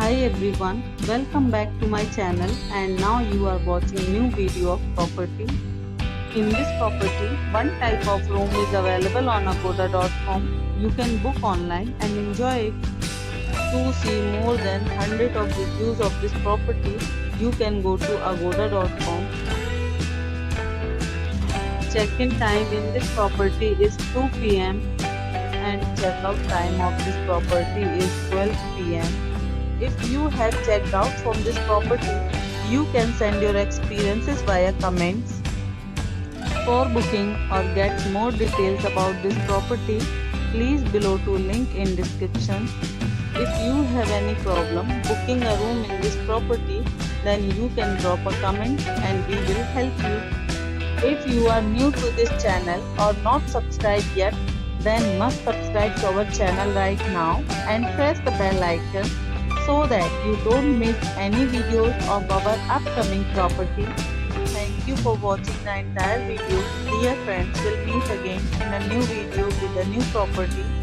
Hi everyone, welcome back to my channel and now you are watching new video of property. In this property, one type of room is available on agoda.com. You can book online and enjoy it. To see more than 100 of reviews of this property, you can go to agoda.com. Check-in time in this property is 2 p.m. and check-out time of this property is 12 p.m. If you have checked out from this property, you can send your experiences via comments. For booking or get more details about this property, please below to link in description. If you have any problem booking a room in this property, then you can drop a comment and we will help you. If you are new to this channel or not subscribed yet, then must subscribe to our channel right now and press the bell icon so that you don't miss any videos of our upcoming property. Thank you for watching the entire video. Dear friends, we'll meet again in a new video with a new property.